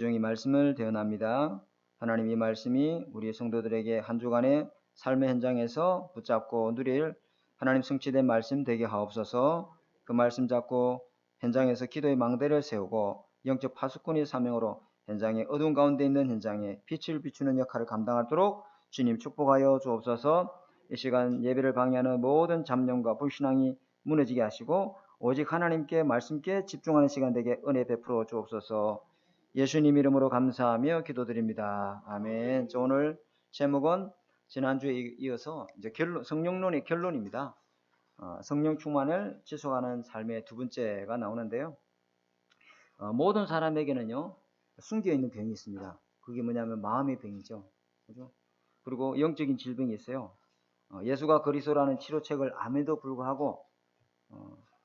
조용히 말씀을 대언합니다. 하나님 이 말씀이 우리 성도들에게 한 주간의 삶의 현장에서 붙잡고 누릴 하나님 성취된 말씀 되게 하옵소서. 그 말씀 잡고 현장에서 기도의 망대를 세우고 영적 파수꾼의 사명으로 현장의 어두운 가운데 있는 현장에 빛을 비추는 역할을 감당하도록 주님 축복하여 주옵소서. 이 시간 예배를 방해하는 모든 잡념과 불신앙이 무너지게 하시고 오직 하나님께 말씀께 집중하는 시간 되게 은혜 베풀어 주옵소서. 예수님 이름으로 감사하며 기도드립니다. 아멘. 오늘 제목은 지난주에 이어서 이제 성령론의 결론입니다. 성령 충만을 지속하는 삶의 두 번째가 나오는데요. 모든 사람에게는요, 숨겨있는 병이 있습니다. 그게 뭐냐면 마음의 병이죠. 그죠? 그리고 영적인 질병이 있어요. 예수가 그리스도라는 치료책을 암에도 불구하고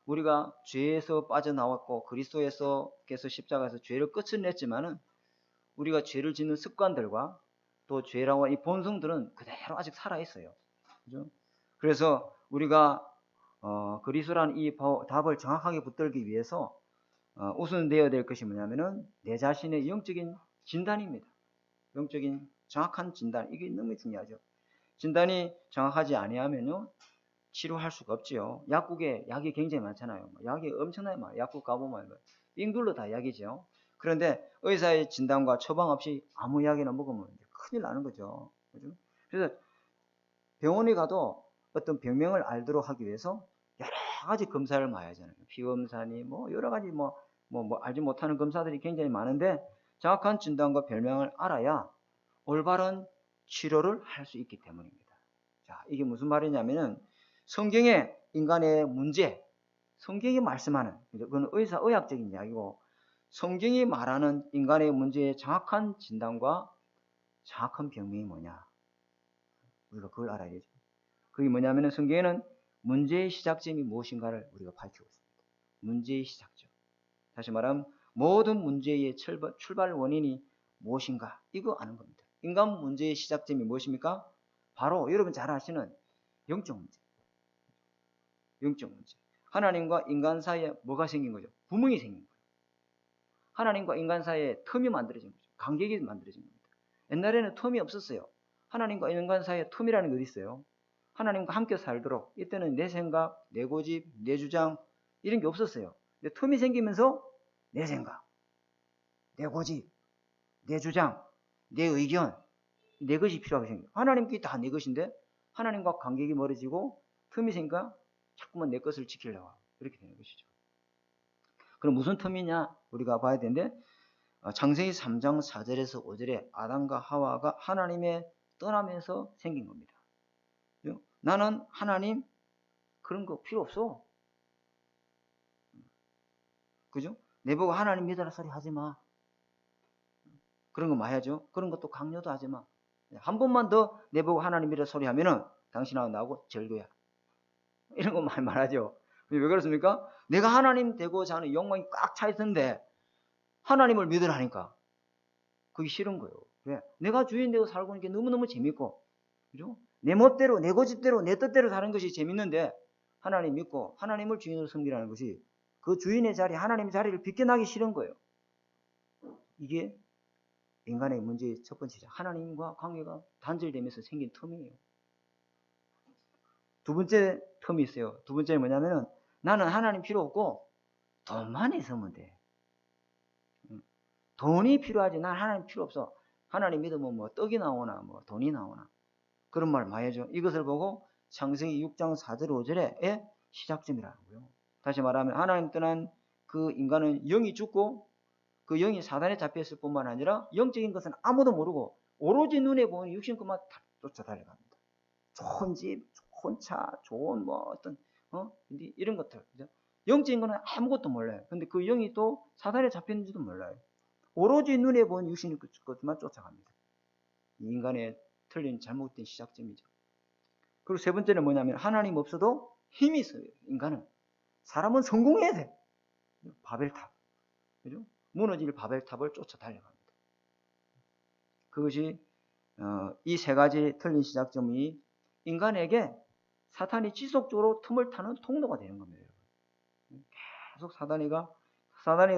우리가 죄에서 빠져나왔고 그리스도께서 십자가에서 죄를 끝을냈지만은 우리가 죄를 짓는 습관들과 또 죄라고 이 본성들은 그대로 아직 살아있어요. 그죠? 그래서 우리가 그리스도라는 이 답을 정확하게 붙들기 위해서 우선되어야 될 것이 뭐냐면은 내 자신의 영적인 진단입니다. 영적인 정확한 진단, 이게 너무 중요하죠. 진단이 정확하지 아니하면요 치료할 수가 없지요. 약국에 약이 굉장히 많잖아요. 약이 엄청나게 많아요. 약국 가보면 삥 둘러 다 약이죠. 그런데 의사의 진단과 처방 없이 아무 약이나 먹으면 큰일 나는 거죠. 그죠? 그래서 병원에 가도 어떤 병명을 알도록 하기 위해서 여러 가지 검사를 많이 하잖아요. 피검사니 뭐 여러 가지 뭐 알지 못하는 검사들이 굉장히 많은데 정확한 진단과 별명을 알아야 올바른 치료를 할 수 있기 때문입니다. 자, 이게 무슨 말이냐면은 성경의 인간의 문제, 성경이 말씀하는, 그건 의학적인 이야기고, 성경이 말하는 인간의 문제의 정확한 진단과 정확한 병명이 뭐냐. 우리가 그걸 알아야 되죠. 그게 뭐냐면은 성경에는 문제의 시작점이 무엇인가를 우리가 밝히고 있습니다. 문제의 시작점. 다시 말하면 모든 문제의 출발 원인이 무엇인가, 이거 아는 겁니다. 인간 문제의 시작점이 무엇입니까? 바로 여러분 잘 아시는 영적 문제. 영적 문제. 하나님과 인간 사이에 뭐가 생긴 거죠? 구멍이 생긴 거예요. 하나님과 인간 사이에 틈이 만들어진 거죠. 간격이 만들어진 겁니다. 옛날에는 틈이 없었어요. 하나님과 인간 사이에 틈이라는 게 어디 있어요? 하나님과 함께 살도록 이때는 내 생각, 내 고집, 내 주장 이런 게 없었어요. 근데 틈이 생기면서 내 생각, 내 고집, 내 주장, 내 의견, 내 것이 필요하게 생겨요. 하나님께 다 내 것인데 하나님과 간격이 멀어지고 틈이 생기니까 자꾸만 내 것을 지키려고 이렇게 되는 것이죠. 그럼 무슨 틈이냐 우리가 봐야 되는데 창세기 3장 4절에서 5절에 아담과 하와가 하나님의 떠나면서 생긴 겁니다. 나는 하나님 그런 거 필요 없어. 그죠? 내보고 하나님 믿어라 소리 하지 마. 그런 거 마야죠. 그런 것도 강요도 하지 마. 한 번만 더 내보고 하나님 믿어라 소리 하면은 당신하고 나하고 절교야. 이런 거 많이 말하죠. 왜 그렇습니까? 내가 하나님 되고자 하는 욕망이 꽉 차 있는데 하나님을 믿으라니까 그게 싫은 거예요. 왜? 내가 주인 되고 살고 있는 게 너무너무 재밌고, 그죠? 내 멋대로, 내 고집대로, 내 뜻대로 사는 것이 재밌는데 하나님 믿고 하나님을 주인으로 섬기라는 것이 그 주인의 자리, 하나님의 자리를 비껴나기 싫은 거예요. 이게 인간의 문제의 첫 번째죠. 하나님과 관계가 단절되면서 생긴 틈이에요. 두 번째 틈이 있어요. 두 번째는 뭐냐면은 나는 하나님 필요 없고 돈만 있으면 돼. 돈이 필요하지 난 하나님 필요 없어. 하나님 믿으면 뭐 떡이 나오나 뭐 돈이 나오나 그런 말 많이 하죠. 이것을 보고 창세기 6장 4절 5절의 시작점이라는 거예요. 다시 말하면 하나님 떠난 그 인간은 영이 죽고 그 영이 사단에 잡혔을 뿐만 아니라 영적인 것은 아무도 모르고 오로지 눈에 보이는 육신 것만 쫓아달려갑니다. 좋은 집, 좋은 차, 좋은 뭐 어떤 이런 것들, 그죠? 영적인 거는 아무것도 몰라요. 근데 그 영이 또 사단에 잡혔는지도 몰라요. 오로지 눈에 보이는 육신의 것만 쫓아갑니다. 이 인간의 틀린 잘못된 시작점이죠. 그리고 세 번째는 뭐냐면 하나님 없어도 힘이 있어요. 인간은. 사람은 성공해야 돼. 바벨탑. 그죠? 무너질 바벨탑을 쫓아 달려갑니다. 그것이 이 세 가지 틀린 시작점이 인간에게 사탄이 지속적으로 틈을 타는 통로가 되는 겁니다. 계속 사단이가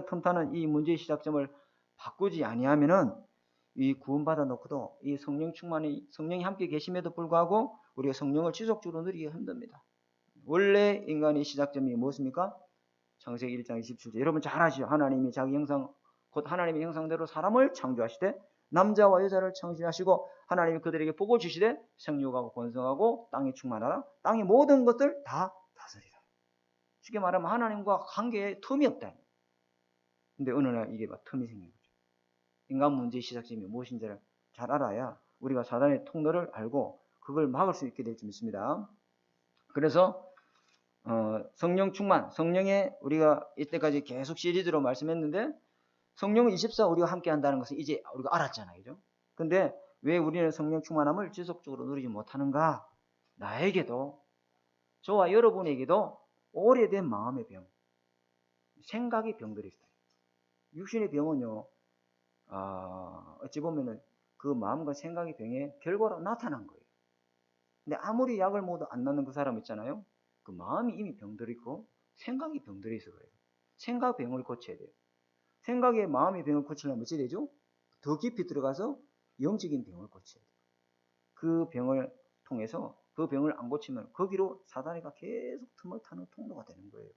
틈타는 이 문제의 시작점을 바꾸지 아니하면은 이 구원받아 놓고도 이 성령 충만이 성령이 함께 계심에도 불구하고 우리가 성령을 지속적으로 누리기가 힘듭니다. 원래 인간의 시작점이 무엇입니까? 창세기 1장 27절. 여러분 잘 아시죠? 하나님이 자기 형상 곧 하나님의 형상대로 사람을 창조하시되 남자와 여자를 창조하시고 하나님이 그들에게 복을 주시되 생육하고 번성하고 땅에 충만하라. 땅의 모든 것들 다 다스리라. 쉽게 말하면 하나님과 관계에 틈이 없다. 근데 어느 날 이게 막 틈이 생긴 거죠. 인간 문제의 시작점이 무엇인지를 잘 알아야 우리가 사단의 통로를 알고 그걸 막을 수 있게 될 줄 믿습니다. 그래서 성령 충만, 성령의 우리가 이때까지 계속 시리즈로 말씀했는데 성령 24 우리가 함께 한다는 것은 이제 우리가 알았잖아요. 그죠? 근데 왜 우리는 성령 충만함을 지속적으로 누리지 못하는가? 나에게도 저와 여러분에게도 오래된 마음의 병, 생각의 병들이 있어요. 육신의 병은요. 어찌 보면은 그 마음과 생각의 병의 결과로 나타난 거예요. 근데 아무리 약을 먹어도 안 낫는 그 사람 있잖아요. 그 마음이 이미 병들어 있고 생각이 병들어 있어 그래요. 생각 병을 고쳐야 돼요. 생각의 마음의 병을 고치려면 어찌 되죠? 더 깊이 들어가서 영적인 병을 고쳐야 돼요. 그 병을 통해서 그 병을 안 고치면 거기로 사단이가 계속 틈을 타는 통로가 되는 거예요.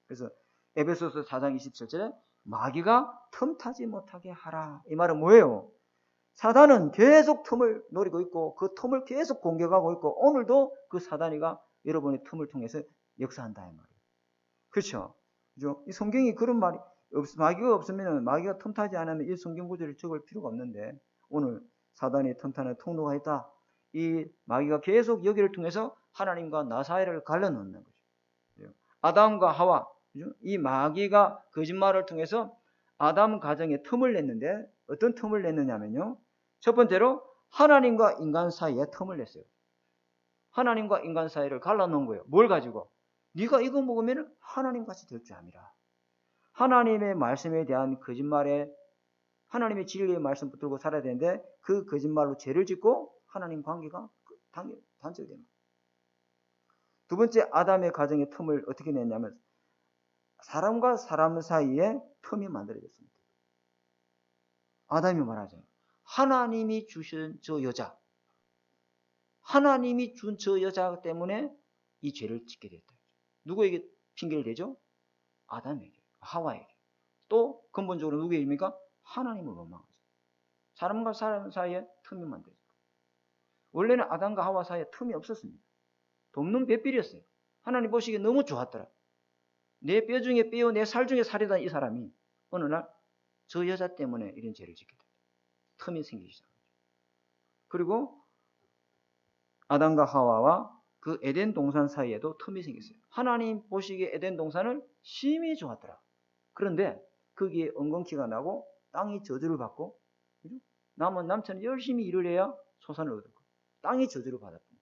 그래서 에베소서 4장 27절에 마귀가 틈타지 못하게 하라. 이 말은 뭐예요? 사단은 계속 틈을 노리고 있고 그 틈을 계속 공격하고 있고 오늘도 그 사단이가 여러분의 틈을 통해서 역사한다 이 말이에요. 그렇죠? 그죠? 이 성경이 그런 말이 마귀가 없으면 마귀가 틈타지 않으면 이 성경 구절을 적을 필요가 없는데 오늘 사단이 틈타는 통로가 있다. 이 마귀가 계속 여기를 통해서 하나님과 나 사이를 갈라놓는 거죠. 아담과 하와 그죠? 이 마귀가 거짓말을 통해서 아담 가정에 틈을 냈는데 어떤 틈을 냈느냐면요. 첫 번째로 하나님과 인간 사이에 틈을 냈어요. 하나님과 인간 사이를 갈라놓은 거예요. 뭘 가지고? 네가 이거 먹으면 하나님같이 될 줄 암이라. 하나님의 말씀에 대한 거짓말에 하나님의 진리의 말씀 붙들고 살아야 되는데 그 거짓말로 죄를 짓고 하나님 관계가 단절됩니다. 두 번째 아담의 가정의 틈을 어떻게 냈냐면 사람과 사람 사이에 틈이 만들어졌습니다. 아담이 말하죠. 하나님이 주신 저 여자, 하나님이 준 저 여자 때문에 이 죄를 짓게 됐다. 누구에게 핑계를 대죠? 아담에게, 하와에게. 또 근본적으로 누구에게입니까? 하나님을 원망하죠. 사람과 사람 사이에 틈이 만들어졌어요. 원래는 아담과 하와 사이에 틈이 없었습니다. 돕는 배필이었어요. 하나님 보시기에 너무 좋았더라. 내 뼈 중에 뼈, 내 살 중에 살이던 이 사람이 어느 날 저 여자 때문에 이런 죄를 짓게 됐다. 틈이 생기기 시작합니다. 그리고 아담과 하와와 그 에덴 동산 사이에도 틈이 생겼어요. 하나님 보시기에 에덴 동산을 심히 좋았더라. 그런데 거기에 엉겅퀴가 나고 땅이 저주를 받고 남은 남편은 열심히 일을 해야 소산을 얻을 거예요. 땅이 저주를 받았던 거예요.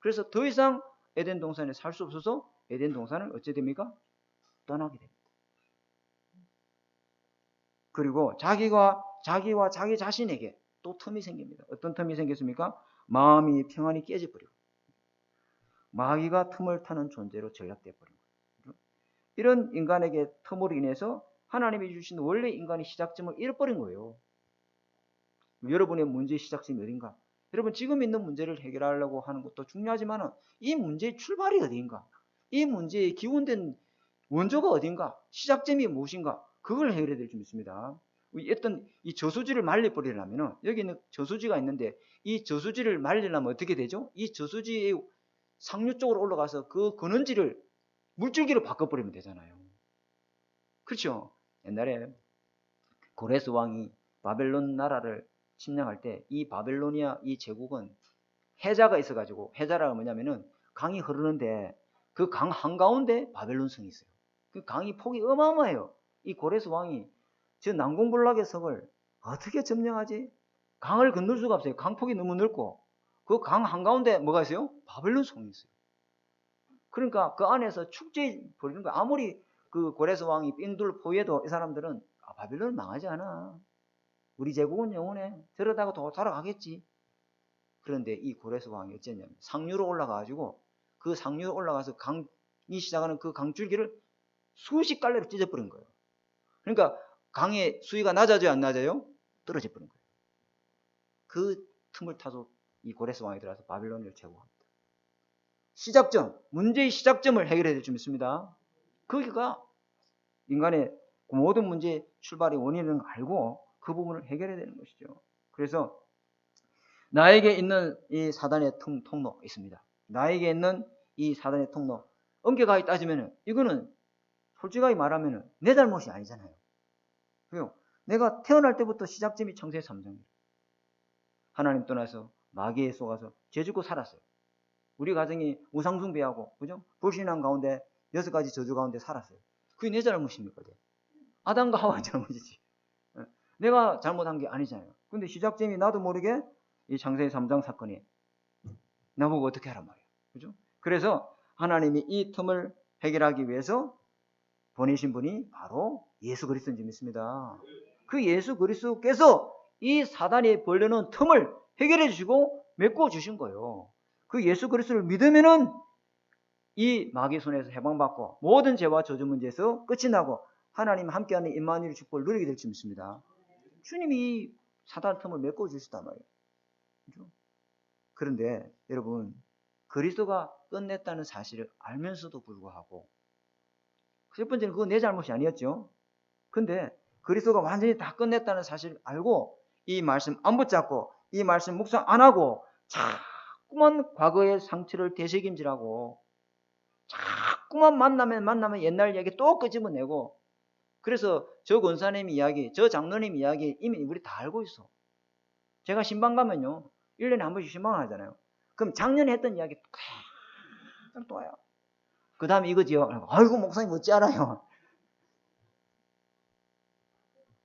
그래서 더 이상 에덴 동산에 살 수 없어서 에덴 동산을 어찌 됩니까? 떠나게 됩니다. 그리고 자기와 자기 자신에게 또 틈이 생깁니다. 어떤 틈이 생겼습니까? 마음이 평안히 깨져버리고 마귀가 틈을 타는 존재로 전락되어 버린 거예요. 이런 인간에게 틈으로 인해서 하나님이 주신 원래 인간의 시작점을 잃어버린 거예요. 여러분의 문제의 시작점이 어딘가? 여러분 지금 있는 문제를 해결하려고 하는 것도 중요하지만 이 문제의 출발이 어딘가? 이 문제의 기원된 원조가 어딘가? 시작점이 무엇인가? 그걸 해결해야 될 줄 믿습니다. 어떤 이 저수지를 말려버리려면 여기는 저수지가 있는데 이 저수지를 말리려면 어떻게 되죠? 이 저수지의 상류 쪽으로 올라가서 그 근원지를 물줄기로 바꿔버리면 되잖아요. 그렇죠? 옛날에 고레스 왕이 바벨론 나라를 침략할 때 이 바벨로니아 이 제국은 해자가 있어가지고 해자라가 뭐냐면은 강이 흐르는데 그 강 한가운데 바벨론 성이 있어요. 그 강이 폭이 어마어마해요. 이 고레스 왕이 저 난공불락의 성을 어떻게 점령하지? 강을 건널 수가 없어요. 강폭이 너무 넓고 그 강 한가운데 뭐가 있어요? 바벨론 성이 있어요. 그러니까 그 안에서 축제 벌이는 거야. 아무리 그 고레스 왕이 삥둘 포위해도 이 사람들은 바벨론은 망하지 않아. 우리 제국은 영원해. 저러다가 또 돌아가겠지. 그런데 이 고레스 왕이 어쨌냐면 상류로 올라가가지고 그 상류로 올라가서 강이 시작하는 그 강줄기를 수십 갈래로 찢어버린 거예요. 그러니까 강의 수위가 낮아져요, 안 낮아요? 떨어져 버린 거예요. 그 틈을 타서 이 고레스 왕이 들어와서 바빌론을 제거합니다. 시작점, 문제의 시작점을 해결해야 될 줄 믿습니다. 거기가 인간의 모든 문제의 출발의 원인을 알고 그 부분을 해결해야 되는 것이죠. 그래서 나에게 있는 이 사단의 통로 있습니다. 나에게 있는 이 사단의 통로, 엄격하게 따지면 이거는 솔직하게 말하면 내 잘못이 아니잖아요. 왜요? 내가 태어날 때부터 시작점이 청세 삼성이에요. 하나님 떠나서 마귀에 속아서 죄 짓고 살았어요. 우리 가정이 우상숭배하고, 그죠? 불신앙 가운데 6가지 저주 가운데 살았어요. 그게 내 잘못입니까? 아담과 하와의 잘못이지. 내가 잘못한 게 아니잖아요. 근데 시작점이 나도 모르게 이 창세기 3장 사건이 나보고 어떻게 하란 말이에요. 그죠? 그래서 하나님이 이 틈을 해결하기 위해서 보내신 분이 바로 예수 그리스도인 줄 믿습니다. 그 예수 그리스도께서 이 사단이 벌려놓은 틈을 해결해 주시고 메꿔 주신 거예요. 그 예수 그리스도를 믿으면은 이 마귀 손에서 해방받고 모든 죄와 저주 문제에서 끝이 나고 하나님 함께하는 임마누엘 축복을 누리게 될 줄 믿습니다. 주님이 이 사단 틈을 메꿔 주시단 말이에요. 그렇죠? 그런데 여러분, 그리스도가 끝냈다는 사실을 알면서도 불구하고, 첫 번째는 그건 내 잘못이 아니었죠. 근데 그리스도가 완전히 다 끝냈다는 사실을 알고 이 말씀 안 붙잡고 이 말씀 묵상 안 하고 자꾸만 과거의 상처를 되새김질하고 자꾸만 만나면 옛날 이야기 또 끄집어내고, 그래서 저 권사님 이야기, 저 장로님 이야기 이미 우리 다 알고 있어. 제가 신방 가면요 1년에 한 번씩 신방을 하잖아요. 그럼 작년에 했던 이야기 또 와요. 그 다음에 이거지요. 아이고 목사님 어찌 알아요.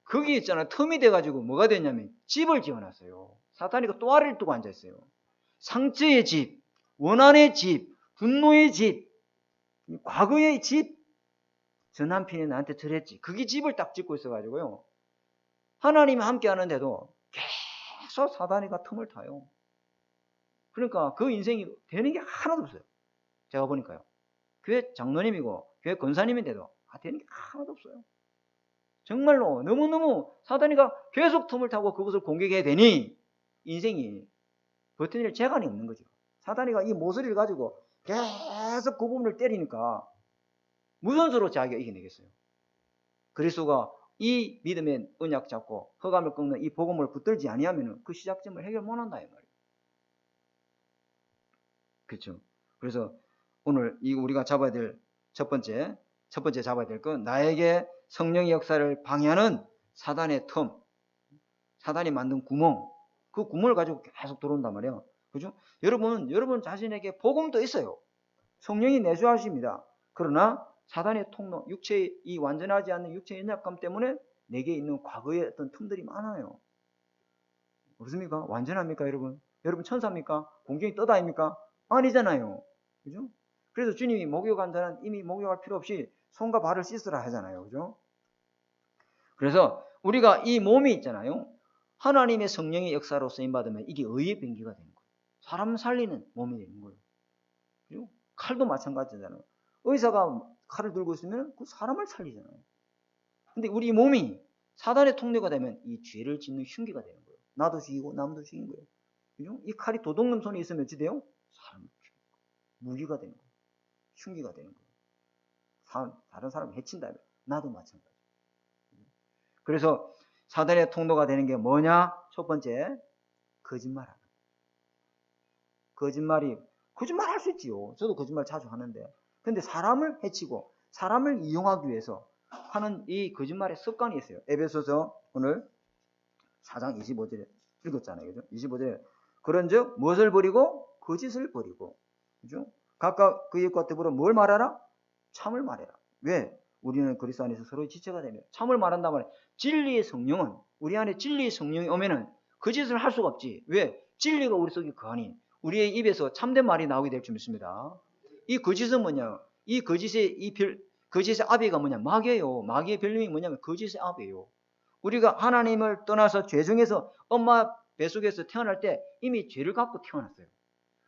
거기 있잖아요. 틈이 돼가지고 뭐가 됐냐면 집을 지어놨어요. 사탄이가 또아리를 두고 앉아있어요. 상처의 집, 원한의 집, 분노의 집, 과거의 집. 저 남편이 나한테 저랬지. 그게 집을 딱 짓고 있어가지고요. 하나님이 함께 하는데도 계속 사단이가 틈을 타요. 그러니까 그 인생이 되는 게 하나도 없어요. 제가 보니까요. 교회 장로님이고 교회 권사님인데도 되는 게 하나도 없어요. 정말로 너무너무 사단이가 계속 틈을 타고 그것을 공격해야 되니 인생이 버텨낼 재간이 없는 거죠. 사단이가 이 모서리를 가지고 계속 그 부분을 때리니까 무슨 수로 자기가 이겨내겠어요. 그리스도가 이 믿음의 언약 잡고 허감을 꺾는 이 복음을 붙들지 아니하면 그 시작점을 해결 못한다 이 말이에요. 그렇죠. 그래서 오늘 이 우리가 잡아야 될 첫 번째 잡아야 될 건 나에게 성령의 역사를 방해하는 사단의 틈, 사단이 만든 구멍, 그 구멍을 가지고 계속 들어온단 말이에요. 그죠? 여러분 자신에게 복음도 있어요. 성령이 내주하십니다. 그러나 사단의 통로, 육체의 이 완전하지 않는 육체의 연약감 때문에 내게 있는 과거의 어떤 틈들이 많아요. 그렇습니까? 완전합니까, 여러분? 여러분 천사입니까? 공중에 떠다닙니까? 아니잖아요. 그죠? 그래서 주님이 목욕한 자는 이미 목욕할 필요 없이 손과 발을 씻으라 하잖아요. 그죠? 그래서 우리가 이 몸이 있잖아요. 하나님의 성령의 역사로 쓰임받으면 이게 의의 병기가 되는 거예요. 사람 살리는 몸이 되는 거예요. 그죠? 칼도 마찬가지잖아요. 의사가 칼을 들고 있으면 그 사람을 살리잖아요. 근데 우리 몸이 사단의 통로가 되면 이 죄를 짓는 흉기가 되는 거예요. 나도 죽이고 남도 죽인 거예요. 그죠? 이 칼이 도둑놈 손에 있으면 어찌 돼요? 사람을 죽이고 무기가 되는 거예요. 흉기가 되는 거예요. 다른 사람을 해친다면 나도 마찬가지. 그래서 사단의 통로가 되는 게 뭐냐? 첫 번째, 거짓말하는 거예요. 거짓말 할 수 있지요. 저도 거짓말 자주 하는데. 근데 사람을 해치고 사람을 이용하기 위해서 하는 이 거짓말의 습관이 있어요. 에베소서 오늘 4장 25절에 읽었잖아요. 그죠? 25절에 그런즉 무엇을 버리고 거짓을 버리고, 그죠? 각각 그 이웃과 더불어 뭘 말하라? 참을 말해라. 왜? 우리는 그리스도 안에서 서로의 지체가 되며 참을 말한단 말이에요. 진리의 성령은 우리 안에 진리의 성령이 오면은 거짓을 할 수가 없지. 왜? 진리가 우리 속에 거하니 우리의 입에서 참된 말이 나오게 될 줄 믿습니다. 이 거짓은 뭐냐? 이 거짓의 거짓의 아비가 뭐냐? 마귀예요. 마귀의 별명이 뭐냐면 거짓의 아비예요. 우리가 하나님을 떠나서 죄 중에서 엄마 뱃속에서 태어날 때 이미 죄를 갖고 태어났어요.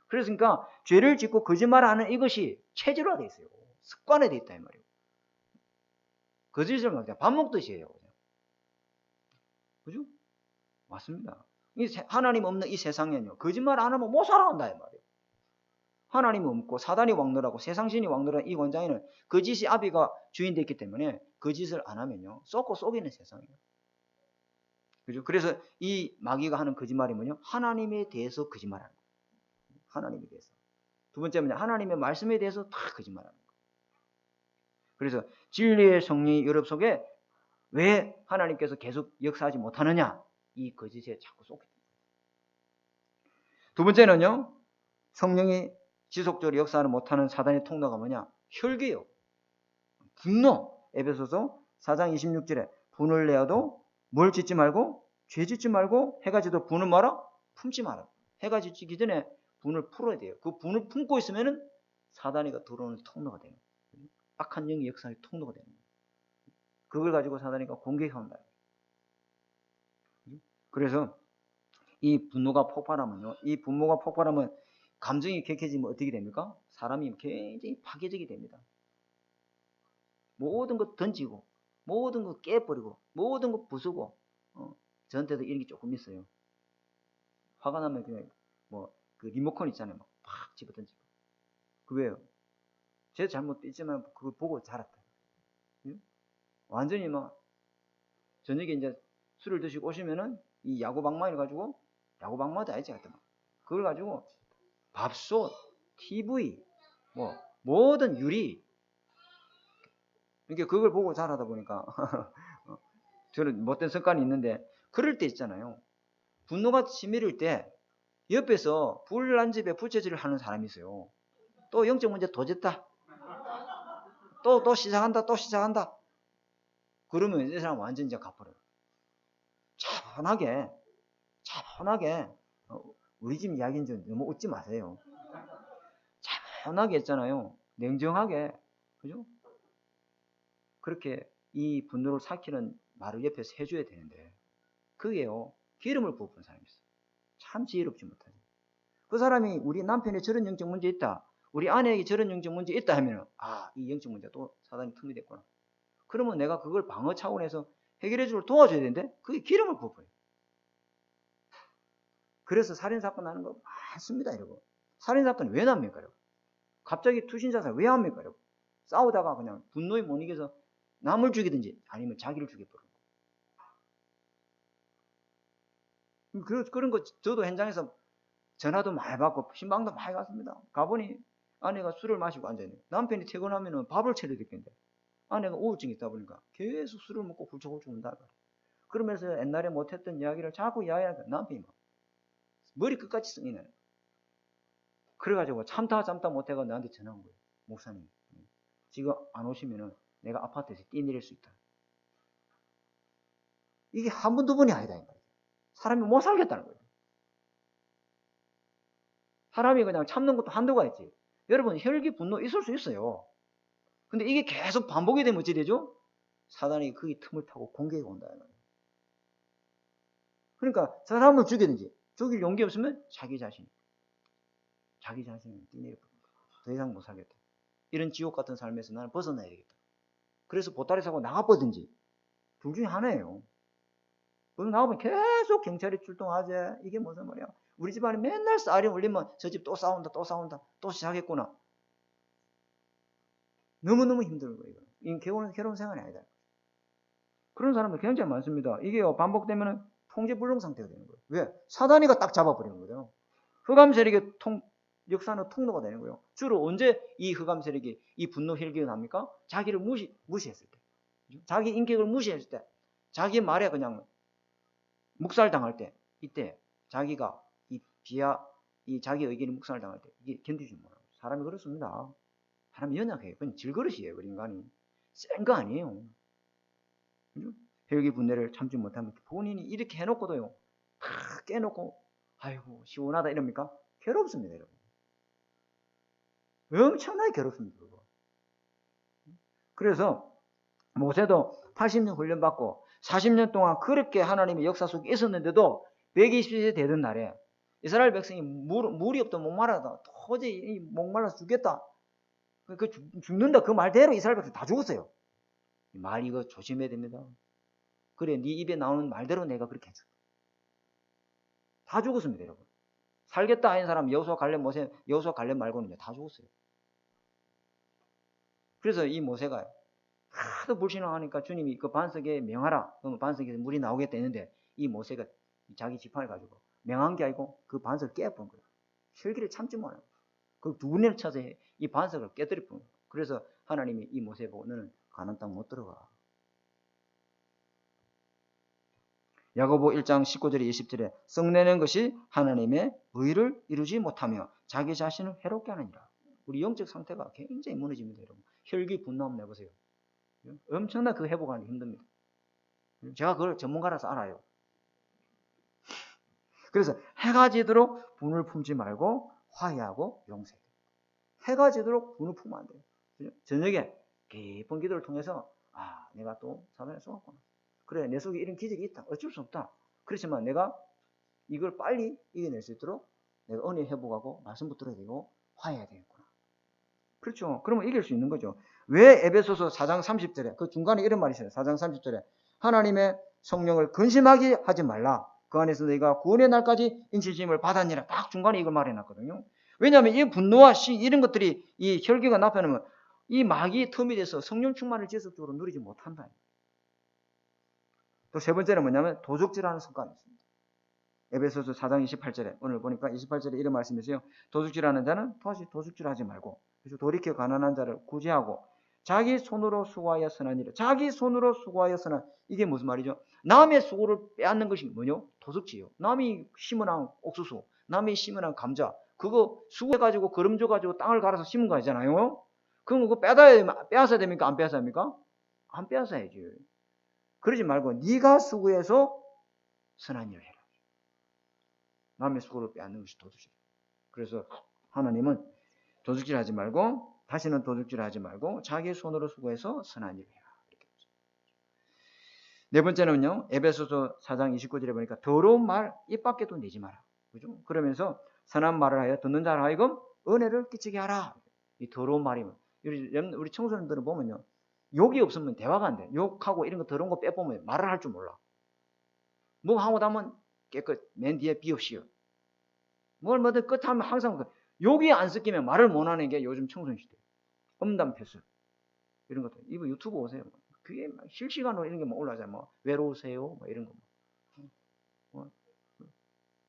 그러니까 죄를 짓고 거짓말하는 이것이 체질화되어 있어요. 습관화되어 있다 이 말이에요. 거짓을 막 밥 먹듯이 해요. 그죠? 맞습니다. 하나님 없는 이 세상에는요, 거짓말 안 하면 못 살아간다 이 말이에요. 하나님이 없고 사단이 왕노라고 세상신이 왕노라는 이 원장에는 거짓이 아비가 주인 됐기 때문에 거짓을 안 하면요, 쏟고 속이는 세상이에요. 그죠? 그래서 이 마귀가 하는 거짓말이 뭐냐? 하나님에 대해서 거짓말하는 거예요. 하나님에 대해서. 두 번째는 하나님의 말씀에 대해서 다 거짓말하는 거예요. 그래서 진리의 성령이 여러분 속에 왜 하나님께서 계속 역사하지 못하느냐? 이 거짓에 자꾸 쏟게 됩니다. 두 번째는요, 성령이 지속적으로 역사하지 못하는 사단의 통로가 뭐냐? 혈기요. 분노. 에베소서 4장 26절에 분을 내어도 뭘 짓지 말고 죄 짓지 말고 해가 지도 분을 말아? 품지 마라. 해가 지기 전에 분을 풀어야 돼요. 그 분을 품고 있으면은 사단이가 들어오는 통로가 되는 거예요. 악한 영의 역사의 통로가 되는 거예요. 그걸 가지고 사단이가 공격한다. 그래서 이 분노가 폭발하면요, 이 분노가 폭발하면 감정이 격해지면 어떻게 됩니까? 사람이 굉장히 파괴적이 됩니다. 모든 것 던지고, 모든 것 깨버리고, 모든 것 부수고, 저한테도 이런 게 조금 있어요. 화가 나면 그냥 그 리모컨 있잖아요. 막 팍 집어 던지고. 그 왜요? 제 잘못 있지만 그걸 보고 자랐다. 완전히 막 저녁에 이제 술을 드시고 오시면은 이 야구방망이를 가지고, 야구방망이도 아니지 하여튼 그걸 가지고 밥솥, TV, 모든 유리, 이렇게 그걸 보고 자라다 보니까 저는 못된 습관이 있는데, 그럴 때 있잖아요. 분노가 치밀을 때 옆에서 불난 집에 부채질을 하는 사람이 있어요. 또 영적 문제 도졌다. 또 시작한다. 그러면 이 사람 완전 이제 갚아요. 차분하게 우리 집 이야기는 좀 너무 웃지 마세요. 차분하게 했잖아요. 냉정하게. 그죠? 그렇게 이 분노를 삭히는 말을 옆에서 해줘야 되는데, 그게요, 기름을 부은 사람이 있어요. 참 지혜롭지 못하죠. 그 사람이 우리 남편에 저런 영적 문제 있다, 우리 아내에게 저런 영적 문제 있다 하면, 이 영적 문제가 또 사단이 틈이 됐구나. 그러면 내가 그걸 방어 차원에서 해결해주고 도와줘야 되는데, 그게 기름을 부어요. 그래서 살인사건 나는 거 많습니다, 여러분. 살인사건이 왜 납니까, 여러분? 갑자기 투신자살 왜 합니까, 여러분? 싸우다가 그냥 분노에 못 이겨서 남을 죽이든지 아니면 자기를 죽여버리는 거예요. 그런 거 저도 현장에서 전화도 많이 받고 신방도 많이 갔습니다. 가보니 아내가 술을 마시고 앉아있네요. 남편이 퇴근하면 밥을 차려야 되겠는데 아내가 우울증이 있다 보니까 계속 술을 먹고 훌쩍훌쩍 운다. 그러면서 옛날에 못했던 이야기를 자꾸 이야기하니까 남편이 막 머리 끝까지 쓰이네. 그래가지고 참다 못해가 나한테 전화 온 거예요. 목사님, 지금 안 오시면은 내가 아파트에서 뛰내릴 수 있다. 이게 한 번, 두 번이 아니다. 사람이 못 살겠다는 거예요. 사람이 그냥 참는 것도 한도가 있지. 여러분, 혈기, 분노 있을 수 있어요. 근데 이게 계속 반복이 되면 어찌 되죠? 사단이 거기 틈을 타고 공격이 온다. 그러니까 사람을 죽이든지 죽일 용기 없으면 자기 자신을 뛰내려버립니다. 더 이상 못 살겠다. 이런 지옥 같은 삶에서 나는 벗어나야 되겠다. 그래서 보따리 사고 나가버든지 둘 중에 하나예요. 그래서 나가면 계속 경찰이 출동하지. 이게 무슨 말이야. 우리 집안에 맨날 쌀이 올리면 저 집 또 싸운다. 또 시작했구나. 너무너무 힘든 거예요. 이건 괴로운 생활이 아니다. 그런 사람들 굉장히 많습니다. 이게요, 반복되면 통제불능 상태가 되는 거예요. 왜? 사단이가 딱 잡아버리는 거예요. 흑암 세력의 역사는 통로가 되는 거예요. 주로 언제 이 흑암 세력이 이 분노 혈기가 납니까? 자기를 무시했을 때. 자기 인격을 무시했을 때. 자기 말에 그냥 묵살당할 때. 이때 자기가 이 자기 의견이 묵살당할 때 이게 견디지 못해요. 사람이 그렇습니다. 사람이 연약해요. 그건 질그릇이에요. 우리 인간이. 센 거 아니에요. 그죠? 혈기 분내를 참지 못하면 본인이 이렇게 해놓고도요, 다 깨놓고 아이고 시원하다 이럽니까? 괴롭습니다, 여러분. 엄청나게 괴롭습니다. 그거. 그래서 모세도 80년 훈련받고 40년 동안 그렇게 하나님의 역사 속에 있었는데도 120세 되던 날에 이스라엘 백성이 물이 없다 목마르다 도저히 목말라서 죽겠다. 죽는다 그 말대로 이스라엘 백성 다 죽었어요. 이 말 이거 조심해야 됩니다. 그래 네 입에 나오는 말대로 내가 그렇게 했어. 다 죽었습니다, 여러분. 살겠다 하는 사람 여호수아 갈렙 모세, 여호수아 갈렙 말고는 다 죽었어요. 그래서 이 모세가 하도 불신앙하니까 주님이 그 반석에 명하라. 그러면 반석에서 물이 나오겠다 했는데 이 모세가 자기 지팡이를 가지고 명한 게 아니고 그 반석을 깨버린 거야. 혈기를 참지 못하는 거야. 그 두 번을 쳐서 이 반석을 깨뜨려 버린 거야. 그래서 하나님이 이 모세 보고 너는 가나안 땅 못 들어가. 야고보 1장 19절에 20절에 썩내는 것이 하나님의 의를 이루지 못하며 자기 자신을 해롭게 하느니라. 우리 영적 상태가 굉장히 무너집니다, 여러분. 혈기 분노함 내보세요. 엄청나 그 회복하기 힘듭니다. 제가 그걸 전문가라서 알아요. 그래서 해가 지도록 분을 품지 말고 화해하고 용서해야 돼요. 해가 지도록 분을 품으면 안 돼요. 저녁에 깊은 기도를 통해서 내가 또 사단에 쏘았구나. 그래 내 속에 이런 기적이 있다. 어쩔 수 없다. 그렇지만 내가 이걸 빨리 이겨낼 수 있도록 내가 은혜 회복하고 말씀 붙들어야 되고 화해해야 되겠구나. 그렇죠. 그러면 이길 수 있는 거죠. 왜 에베소서 4장 30절에 그 중간에 이런 말이 있어요. 4장 30절에 하나님의 성령을 근심하게 하지 말라. 그 안에서 너희가 구원의 날까지 인치심을 받았니라. 딱 중간에 이걸 말해놨거든요. 왜냐하면 이 분노와 이런 것들이 이 혈기가 나타나면 이 마귀의 틈이 돼서 성령 충만을 지속적으로 누리지 못한다. 또 세 번째는 뭐냐면 도둑질하는 습관이 있습니다. 에베소서 4장 28절에 오늘 보니까 28절에 이런 말씀이 있어요. 도둑질하는 자는 다시 도둑질하지 말고 그래서 돌이켜 가난한 자를 구제하고 자기 손으로 수고하여 선한 일을 자기 손으로 수고하여 선한 이게 무슨 말이죠? 남의 수고를 빼앗는 것이 뭐냐? 도둑질이요. 남이 심어놓은 옥수수, 남이 심어놓은 감자 그거 수고해가지고 거름줘가지고 땅을 갈아서 심은 거 아니잖아요. 그럼 그거 빼앗아야 됩니까? 안 빼앗아야 합니까? 안 빼앗아야지. 그러지 말고 네가 수고해서 선한 일을 해라. 남의 수고를 빼앗는 것이 도둑질. 그래서 하나님은 도둑질하지 말고 다시는 도둑질하지 말고 자기 손으로 수고해서 선한 일을 해라. 이렇게 네 번째는요. 에베소서 4장 29절에 보니까 더러운 말 입 밖에도 내지 마라. 그죠? 그러면서 선한 말을 하여 듣는 자를 하여금 은혜를 끼치게 하라. 이 더러운 말이면 우리 청소년들은 보면요. 욕이 없으면 대화가 안 돼. 욕하고 이런 거 더러운 거 빼보면 말을 할 줄 몰라. 뭐 하고 나면 깨끗 맨 뒤에 비옵시오. 뭘 뭐든 끝하면 항상 욕이 안 섞이면 말을 못하는 게 요즘 청소년 시대. 음담 패스 이런 것들. 이거 유튜브 오세요. 그게 막 실시간으로 이런 게 뭐 올라가잖아요. 뭐 외로우세요, 뭐 이런 거.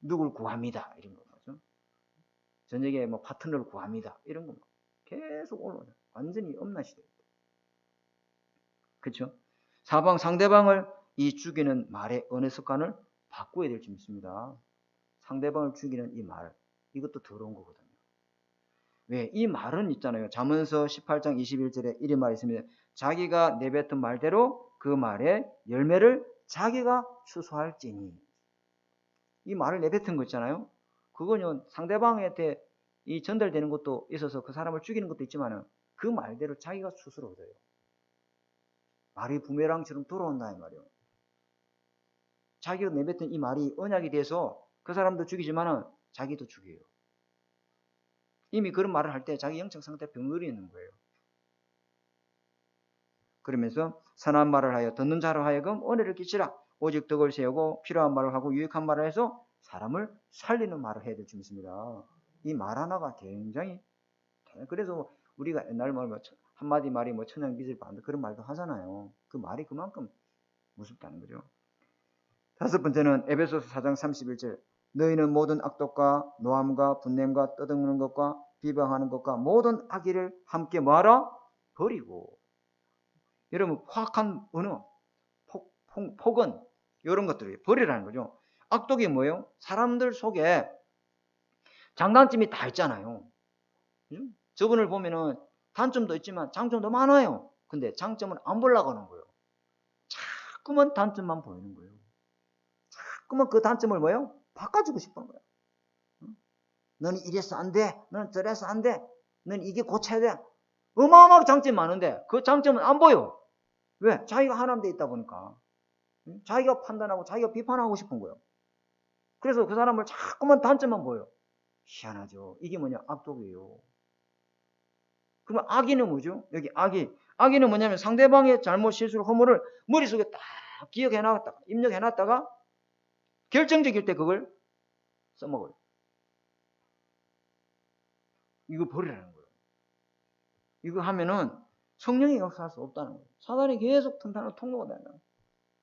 누굴 구합니다 이런 거 맞죠? 저녁에 뭐 파트너를 구합니다 이런 거 계속 올라와요. 완전히 엄나 시대. 그렇죠? 상대방을 이 죽이는 말의 언어 습관을 바꿔야 될 줄 믿습니다. 상대방을 죽이는 이 말, 이것도 더러운 거거든요. 왜? 이 말은 있잖아요. 잠언서 18장 21절에 이런 말이 있습니다. 자기가 내뱉은 말대로 그 말의 열매를 자기가 추수할지니. 이 말을 내뱉은 거 있잖아요. 그거는 상대방한테 이 전달되는 것도 있어서 그 사람을 죽이는 것도 있지만 그 말대로 자기가 추수를 얻어요. 말이 부메랑처럼 돌아온다 이 말이에요. 자기가 내뱉은 이 말이 언약이 돼서 그 사람도 죽이지만 자기도 죽여요. 이미 그런 말을 할 때 자기 영적 상태 병들이 있는 거예요. 그러면서 선한 말을 하여 듣는 자로 하여금 은혜를 끼치라. 오직 덕을 세우고 필요한 말을 하고 유익한 말을 해서 사람을 살리는 말을 해야 될 줄 믿습니다. 이 말 하나가 굉장히 그래서 우리가 옛날 말 한마디 말이 뭐 천냥빚을 받는다 그런 말도 하잖아요. 그 말이 그만큼 무섭다는 거죠. 다섯 번째는 에베소서 4장 31절 너희는 모든 악독과 노함과 분냄과 떠드는 것과 비방하는 것과 모든 악의를 함께 뭐하라? 버리고. 여러분 포악한 언어, 폭언 이런 것들을 버리라는 거죠. 악독이 뭐예요? 사람들 속에 장단점이 다 있잖아요. 저분을 보면은 단점도 있지만 장점도 많아요. 근데 장점은 안 보려고 하는 거예요. 자꾸만 단점만 보이는 거예요. 자꾸만 그 단점을 뭐예요? 바꿔주고 싶은 거예요. 너는 이래서 안 돼. 너는 저래서 안 돼. 너는 이게 고쳐야 돼. 어마어마하게 장점이 많은데 그 장점은 안 보여. 왜? 자기가 하나님 돼 있다 보니까. 자기가 판단하고 자기가 비판하고 싶은 거예요. 그래서 그 사람을 자꾸만 단점만 보여. 희한하죠. 이게 뭐냐? 악독이에요. 그러면 악의는 뭐죠? 여기 악의. 악의는 뭐냐면 상대방의 잘못, 실수를, 허물을 머릿속에 딱 다 기억해놨다가 입력해놨다가 결정적일 때 그걸 써먹어요. 이거 버리라는 거예요. 이거 하면은 성령이 역사할 수 없다는 거예요. 사단이 계속 튼튼한 통로가 되는 거예요.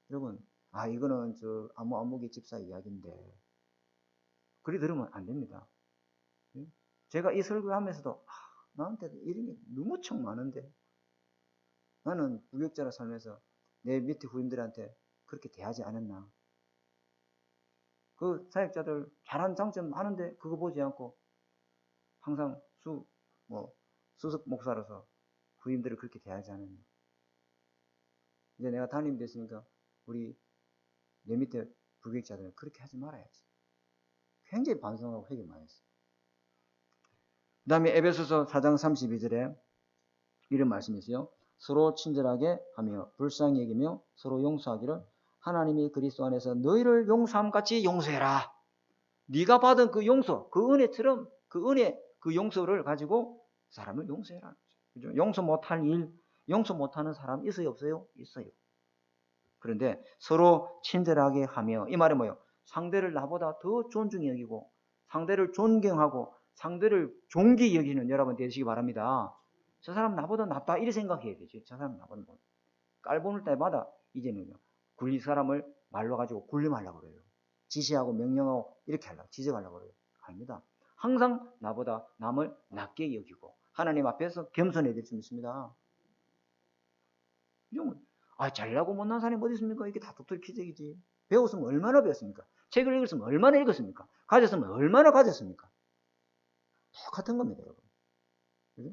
여러분, 이거는 저 아무개 집사 이야기인데 그리 들으면 안 됩니다. 제가 이 설교하면서도 나한테도 이런 게 너무 청 많은데 나는 부역자로 살면서 내 밑에 후임들한테 그렇게 대하지 않았나. 그 사역자들 잘한 장점 많은데 그거 보지 않고 항상 수석 목사로서 후임들을 그렇게 대하지 않았나. 이제 내가 담임 됐으니까 우리 내 밑에 부역자들은 그렇게 하지 말아야지. 굉장히 반성하고 회개 많이 했어요. 그 다음에 에베소서 4장 32절에 이런 말씀이 있어요. 서로 친절하게 하며 불쌍히 여기며 서로 용서하기를 하나님이 그리스도 안에서 너희를 용서함 같이 용서해라. 네가 받은 그 용서, 그 은혜처럼 그 은혜, 그 용서를 가지고 사람을 용서해라. 그죠? 용서 못할 일, 용서 못하는 사람 있어요, 없어요? 있어요. 그런데 서로 친절하게 하며 이 말은 뭐예요? 상대를 나보다 더 존중히 여기고 상대를 존경하고 상대를 존귀히 여기는 여러분 되시기 바랍니다. 저 사람 나보다 낫다 이렇게 생각해야 되지. 저 사람 나보다 뭐 깔보는 때마다 이제는요. 굴릴 사람을 말로 가지고 굴림하려고 그래요. 지시하고 명령하고 이렇게 하려고 지적하려고 그래요. 아닙니다. 항상 나보다 남을 낮게 여기고 하나님 앞에서 겸손해야 될 수 있습니다. 잘나고 못난 사람이 어디 있습니까? 이게 다 도토리 피적이지. 배웠으면 얼마나 배웠습니까? 책을 읽었으면 얼마나 읽었습니까? 가졌으면 얼마나 가졌습니까? 똑같은 겁니다, 여러분. 그죠?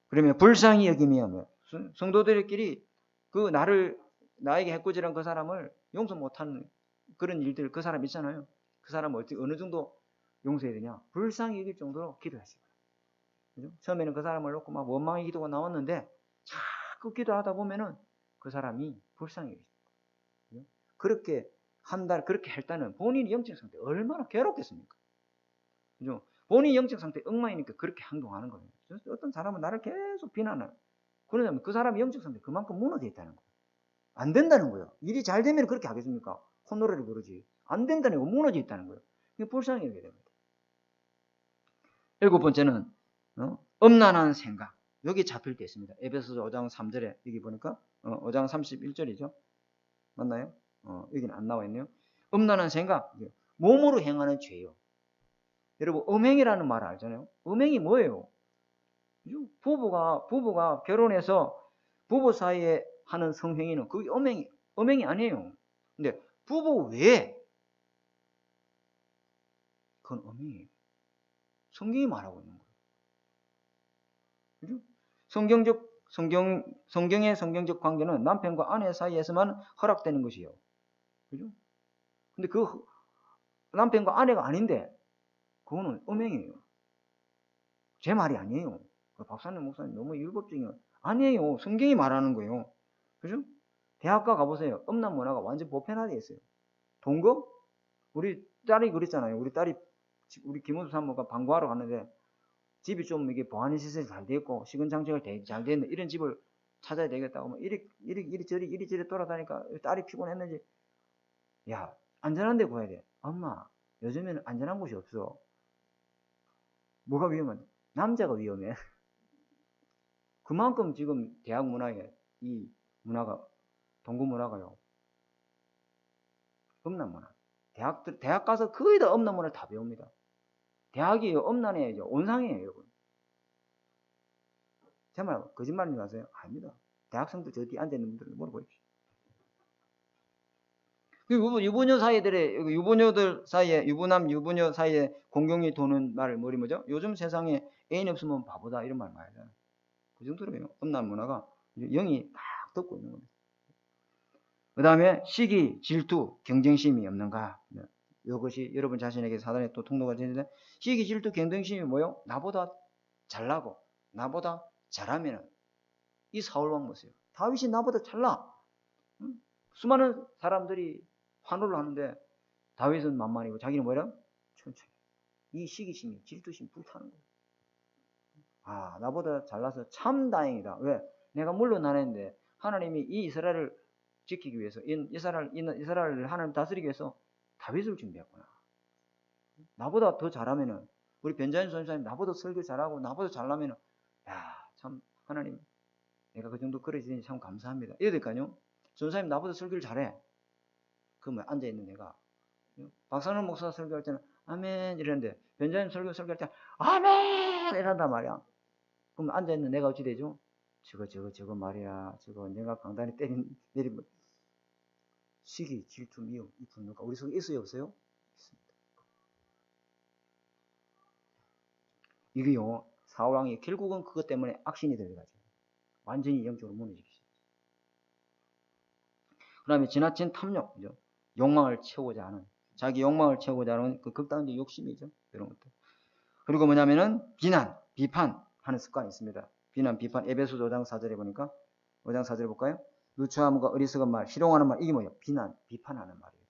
그러면 불쌍히 여기며 성도들끼리 그 나에게 해코지한 그 사람을 용서 못하는 그런 일들 그 사람 있잖아요. 그 사람을 어느 정도 용서해야 되냐? 불쌍히 여길 정도로 기도하시고. 그죠? 처음에는 그 사람을 놓고 막 원망의 기도가 나왔는데 자꾸 기도하다 보면은 그 사람이 불쌍히 여기죠. 그렇게 그렇게 할 때는 본인의 영적 상태 얼마나 괴롭겠습니까? 그죠? 본인의 영적 상태 엉망이니까 그렇게 행동하는 거예요. 어떤 사람은 나를 계속 비난해요. 그러냐면 그 사람의 영적 상태 그만큼 무너져 있다는 거예요. 안 된다는 거예요. 일이 잘 되면 그렇게 하겠습니까? 콧노래를 부르지. 안 된다는 거 무너져 있다는 거예요. 불쌍히 여겨야 됩니다. 7번째는 엄난한 생각. 여기 잡힐 때 있습니다. 에베소서 5장 3절에 여기 보니까 5장 31절이죠. 맞나요? 여기는 안 나와 있네요. 엄난한 생각. 몸으로 행하는 죄요. 여러분 음행이라는 말 알잖아요. 음행이 뭐예요? 부부가 결혼해서 부부 사이에 하는 성행위는 그게 음행이 아니에요. 근데 부부 외에 그건 음행이에요. 성경이 말하고 있는 거예요. 그죠? 성경의 성경적 관계는 남편과 아내 사이에서만 허락되는 것이에요. 그죠? 근데 그 남편과 아내가 아닌데 그거는 음행이에요. 제 말이 아니에요. 박사님, 목사님 너무 율법적인 아니에요. 성경이 말하는 거예요. 그죠? 대학가 가보세요. 음란 문화가 완전 보편화되어 있어요. 동거? 우리 딸이 그랬잖아요. 우리 김원수 사모가 방과하러 갔는데 집이 좀 이게 보안 시설이 잘 되어 있고 시근장치가 잘 되어 있는 이런 집을 찾아야 되겠다고 막 이리저리 돌아다니까 딸이 피곤했는지 야 안전한 데 구해야 돼. 엄마 요즘에는 안전한 곳이 없어. 뭐가 위험한데? 남자가 위험해. 그만큼 지금 대학 문화에 이 문화가 동구 문화가요. 음란 문화. 대학 가서 거의 다 음란 문화를 다 배웁니다. 대학이 음란의 온상이에요, 여러분. 제 말 거짓말하지 마세요. 아닙니다. 대학생도 저 뒤에 앉아있는 분들을 물어보십시오. 유부녀 유부녀들 사이에, 유부남, 유부녀 사이에 공경이 도는 말을 뭐죠? 요즘 세상에 애인 없으면 바보다 이런 말 많이 하잖아요. 그 정도로 음란 문화가 영이 딱 덮고 있는 겁니다. 그 다음에 시기, 질투, 경쟁심이 없는가? 이것이 여러분 자신에게 사단의 또 통로가 되는데 시기, 질투, 경쟁심이 뭐요? 나보다 잘나고 나보다 잘하면 이 사울왕 보세요. 다윗이 나보다 잘나. 수많은 사람들이 환호를 하는데 다윗은 만만이고 자기는 뭐라? 천천히. 이 시기심이 질투심이 불타는 거예요. 나보다 잘나서 참 다행이다. 왜? 내가 물러나는데 하나님이 이 이스라엘을 지키기 위해서 이스라엘을 하나님 다스리기 위해서 다윗을 준비했구나. 나보다 더 잘하면은 우리 변자인 선생님 나보다 설교 잘하고 나보다 잘나면은 참 하나님 내가 그 정도 그려지니 참 감사합니다. 이래야 될까요? 전사님 나보다 설교를 잘해. 그러면 앉아있는 내가 박상훈 목사 설교할 때는 아멘 이러는데 변자님 설교할 때 아멘 이란단 말이야. 그럼 앉아있는 내가 어찌 되죠? 저거 말이야. 저거 내가 강단에 내리면 시기, 질투, 미움, 이 분노가 우리 속에 있어요 없어요? 있습니다. 이게요 사울왕이 결국은 그것 때문에 악신이 되어가지고 완전히 영적으로 무너지기 시작했어요. 그 다음에 지나친 탐욕, 그죠? 욕망을 채우고자 하는 자기 욕망을 채우고자 하는 그 극단적 욕심이죠. 이런 것들. 그리고 뭐냐면은 비난, 비판하는 습관이 있습니다. 비난, 비판. 에베소서 5장 4절에 보니까 5장 4절에 볼까요? 누추함과 어리석은 말, 희롱하는 말, 이게 뭐예요? 비난, 비판하는 말이에요.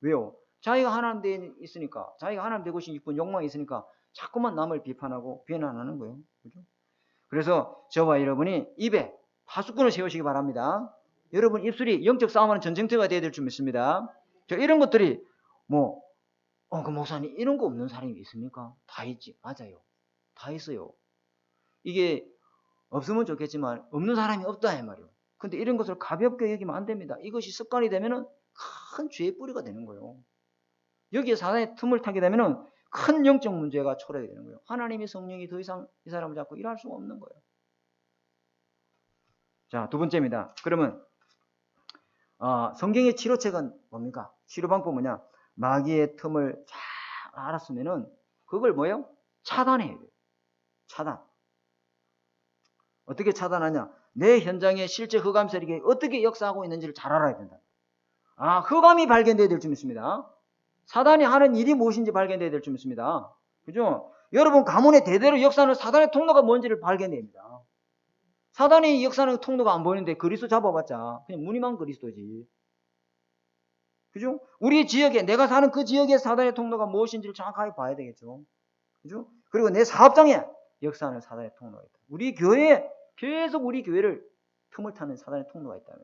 왜요? 자기가 하나님 되어 있으니까, 자기가 하나님 되고 싶은 욕망이 있으니까 자꾸만 남을 비판하고 비난하는 거예요. 그죠? 그래서 저와 여러분이 입에 파수꾼을 세우시기 바랍니다. 여러분 입술이 영적 싸움하는 전쟁터가 되어야 될 줄 믿습니다. 저 이런 것들이 그 목사님 이런 거 없는 사람이 있습니까? 다 있지. 맞아요. 다 있어요. 이게 없으면 좋겠지만 없는 사람이 없다 이 말이에요. 근데 이런 것을 가볍게 여기면 안 됩니다. 이것이 습관이 되면은 큰 죄의 뿌리가 되는 거예요. 여기에 사단의 틈을 타게 되면은 큰 영적 문제가 초래되게 되는 거예요. 하나님의 성령이 더 이상 이 사람을 잡고 일할 수가 없는 거예요. 자, 두 번째입니다. 그러면 성경의 치료책은 뭡니까? 치료 방법은 뭐냐? 마귀의 틈을 잘 알았으면은 그걸 뭐예요? 차단해야 돼요. 차단. 어떻게 차단하냐? 내 현장에 실제 흑암 세력이 어떻게 역사하고 있는지를 잘 알아야 된다. 흑암이 발견돼야 될 줄 믿습니다. 사단이 하는 일이 무엇인지 발견돼야 될 줄 믿습니다. 그죠? 여러분 가문의 대대로 역사하는 사단의 통로가 뭔지를 발견됩니다. 사단의 역사하는 통로가 안 보이는데 그리스도 잡아봤자 그냥 무늬만 그리스도지. 그죠? 우리 지역에 내가 사는 그 지역의 사단의 통로가 무엇인지를 정확하게 봐야 되겠죠. 그죠? 그리고 내 사업장에 역사하는 사단의 통로가 있다. 우리 교회에 계속 우리 교회를 틈을 타는 사단의 통로가 있다면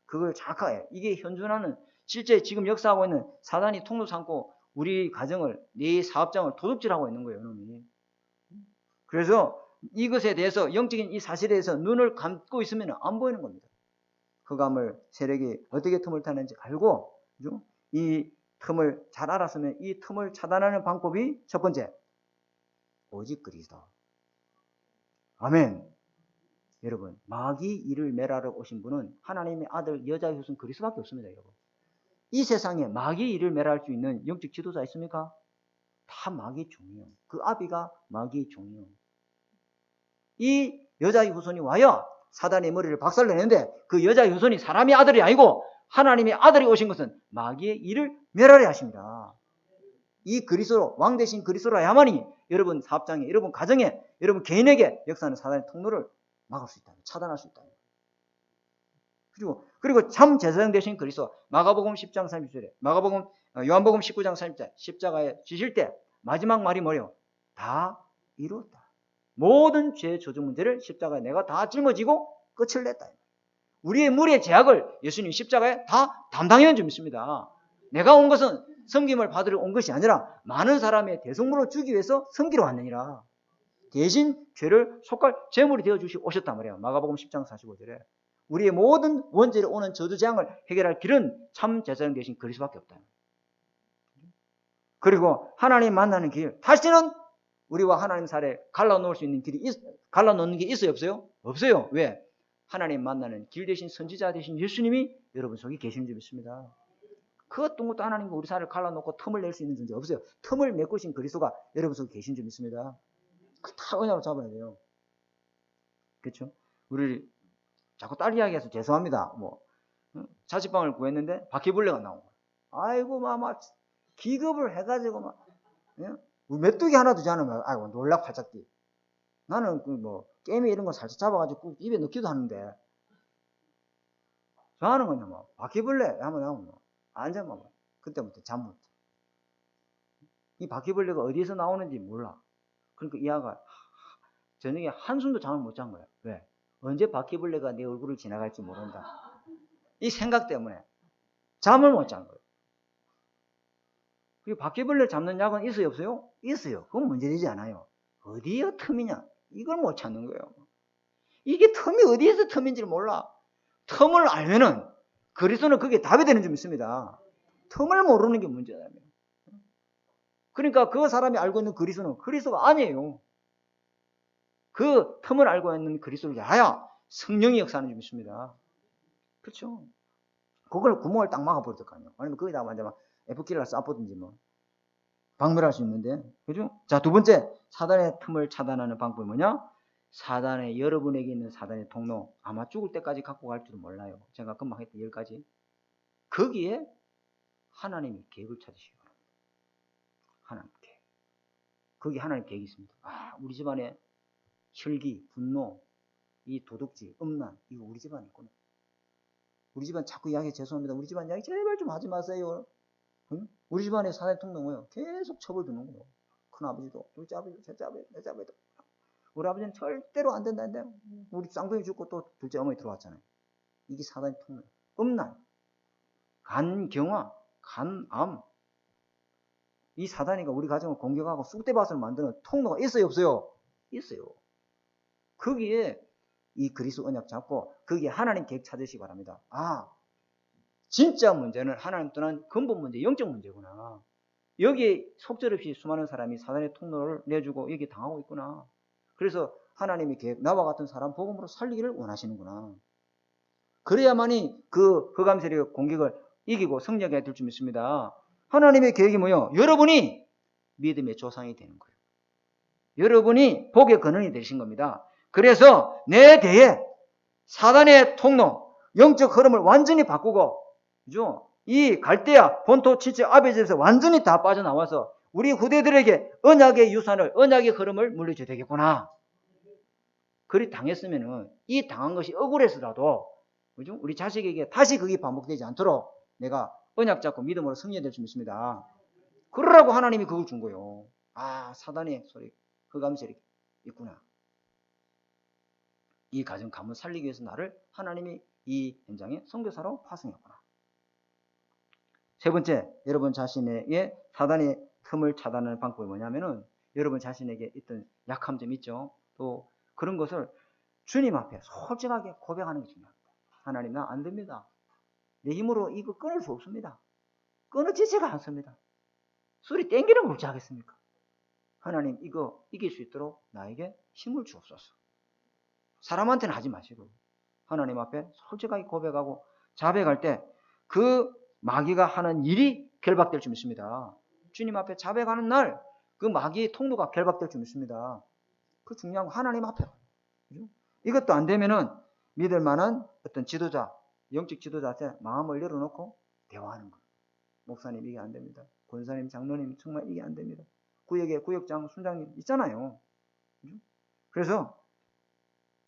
그걸 정확하게 이게 현존하는 실제 지금 역사하고 있는 사단이 통로 삼고 우리 가정을 내 사업장을 도둑질하고 있는 거예요. 이놈이. 그래서 이것에 대해서 영적인 이 사실에 대해서 눈을 감고 있으면 안 보이는 겁니다. 흑암을 세력이 어떻게 틈을 타는지 알고 그죠? 이 틈을 잘 알았으면 이 틈을 차단하는 방법이 첫 번째 오직 그리스도. 아멘. 여러분 마귀 이를 멸하러 오신 분은 하나님의 아들 여자의 후손 그리스도밖에 없습니다. 여러분 이 세상에 마귀 이를 멸할 수 있는 영적 지도자 있습니까? 다 마귀 종이요. 그 아비가 마귀 종이요. 이 여자의 후손이 와야 사단의 머리를 박살내는데 그 여자의 후손이 사람의 아들이 아니고 하나님의 아들이 오신 것은 마귀의 일을 멸하려 하십니다. 이 그리스도 왕 대신 그리스도라야만이 여러분 사업장에 여러분 가정에 여러분 개인에게 역사하는 사단의 통로를 막을 수 있다. 차단할 수 있다. 그리고 참 제사장 되신 그리스도 마가복음 10장 30절에 요한복음 19장 30절 십자가에 지실 때 마지막 말이 뭐예요? 다 이루었다. 모든 죄 조정 문제를 십자가에 내가 다 짊어지고 끝을 냈다. 우리의 무리의 죄악을 예수님 십자가에 다 담당해 준 믿습니다. 내가 온 것은 섬김을 받으러 온 것이 아니라 많은 사람의 대속물을 주기 위해서 섬기러 왔느니라. 대신 죄를 속할 제물이 되어 주시고 오셨단 말이에요. 마가복음 10장 45절에 우리의 모든 원죄를 오는 저주 재앙을 해결할 길은 참 제사장 되신 그리스도밖에 없다. 그리고 하나님 만나는 길 다시는 우리와 하나님 사이에 갈라놓을 수 있는 갈라놓는 게 있어요 없어요? 없어요. 왜? 하나님 만나는 길 대신 선지자 대신 예수님이 여러분 속에 계시는 줄 믿습니다. 그 어떤 것도 하나님과 우리 사이를 갈라놓고 틈을 낼 수 있는 존재 없어요. 틈을 메꾸신 그리스도가 여러분 속에 계신 줄 믿습니다. 다 언약을 잡아야 돼요. 그렇죠? 우리 자꾸 딸 이야기해서 죄송합니다. 자취방을 구했는데 바퀴벌레가 나온 거예요. 아이고 막 기겁을 해가지고 막 메뚜기 하나 두지 않으면 아이고 놀라 활짝뛰. 나는 게임에 이런 거 살짝 잡아가지고 입에 넣기도 하는데 저 하는 거냐 바퀴벌레 한번 나오면 앉아만 그때부터 잠 못 자. 이 바퀴벌레가 어디에서 나오는지 몰라. 그러니까 이 아가 저녁에 한숨도 잠을 못 잔 거야. 왜? 언제 바퀴벌레가 내 얼굴을 지나갈지 모른다. 이 생각 때문에 잠을 못 잔 거예요. 그리고 바퀴벌레 잡는 약은 있어요, 없어요? 있어요. 그건 문제되지 않아요. 어디에 틈이냐? 이걸 못 찾는 거예요. 이게 틈이 어디에서 틈인지를 몰라. 틈을 알면은 그리스도는 그게 답이 되는 줄 믿습니다. 틈을 모르는 게 문제라며. 그러니까 그 사람이 알고 있는 그리스도는 그리스도가 아니에요. 그 틈을 알고 있는 그리스도를 알아야 성령이 역사하는 줄 믿습니다. 그렇죠? 그걸 구멍을 딱 막아버릴 거 아니에요. 아니면 거기다가 완전 막 F킬을 쏴보든지 뭐 박멸할 수 있는데, 그죠? 자, 두 번째 사단의 틈을 차단하는 방법이 뭐냐? 사단의 여러분에게 있는 사단의 통로, 아마 죽을 때까지 갖고 갈지도 몰라요. 제가 금방 했던 10가지. 거기에 하나님이 계획을 찾으시기 바랍니다. 하나님 계획. 거기 하나님 계획이 있습니다. 아, 우리 집안에 혈기, 분노, 이 도둑질, 음란, 이거 우리 집안에 있구나. 우리 집안 자꾸 이야기 죄송합니다. 우리 집안 이야기 제발 좀 하지 마세요. 응? 우리 집안에 사단의 통로 뭐예요? 계속 처벌 주는 거예요. 큰아버지도, 둘째 아버지도, 셋째 아버지도, 넷째 아버지도. 우리 아버지는 절대로 안 된다는데 우리 쌍둥이 죽고 또 둘째 어머니 들어왔잖아요. 이게 사단의 통로. 음란, 간경화, 간암. 이 사단이가 우리 가정을 공격하고 쑥대밭을 만드는 통로가 있어요, 없어요? 있어요. 거기에 이 그리스도 언약 잡고 거기에 하나님 계획 찾으시기 바랍니다. 아, 진짜 문제는 하나님 떠난 근본 문제, 영적 문제구나. 여기에 속절없이 수많은 사람이 사단의 통로를 내주고 여기 당하고 있구나. 그래서 하나님의 계획, 나와 같은 사람 복음으로 살리기를 원하시는구나. 그래야만이 그 흑암 세력의 공격을 이기고 승리하게 될 줄 믿습니다. 하나님의 계획이 뭐예요? 여러분이 믿음의 조상이 되는 거예요. 여러분이 복의 근원이 되신 겁니다. 그래서 내 대에 사단의 통로, 영적 흐름을 완전히 바꾸고, 그죠? 이 갈대아, 본토, 칠제, 아베제에서 완전히 다 빠져나와서 우리 후대들에게 언약의 유산을, 언약의 흐름을 물려줘야 되겠구나. 그리 당했으면은 이 당한 것이 억울해서라도, 그죠? 우리 자식에게 다시 그게 반복되지 않도록 내가 언약 잡고 믿음으로 승리해야 될 수 있습니다. 그러라고 하나님이 그걸 준 거예요. 아, 사단의 소리, 흑암 세력이 있구나. 이 가정 가문 살리기 위해서 나를 하나님이 이 현장에 선교사로 파송했구나. 세 번째, 여러분 자신에게 사단의 틈을 차단하는 방법이 뭐냐면은 여러분 자신에게 있던 약한 점 있죠. 또 그런 것을 주님 앞에 솔직하게 고백하는 게 중요합니다. 하나님, 나 안 됩니다. 내 힘으로 이거 끊을 수 없습니다. 끊어지지가 않습니다. 술이 땡기는 걸 어찌 하겠습니까? 하나님, 이거 이길 수 있도록 나에게 힘을 주옵소서. 사람한테는 하지 마시고 하나님 앞에 솔직하게 고백하고 자백할 때 그 마귀가 하는 일이 결박될 줄 믿습니다. 주님 앞에 자백하는 날 그 마귀의 통로가 결박될 줄 믿습니다. 그 중요한 거 하나님 앞에. 그죠? 이것도 안 되면은 믿을 만한 어떤 지도자, 영적 지도자한테 마음을 열어놓고 대화하는 거예요. 목사님, 이게 안 됩니다. 권사님, 장로님, 정말 이게 안 됩니다. 구역에 구역장, 순장님 있잖아요. 그죠? 그래서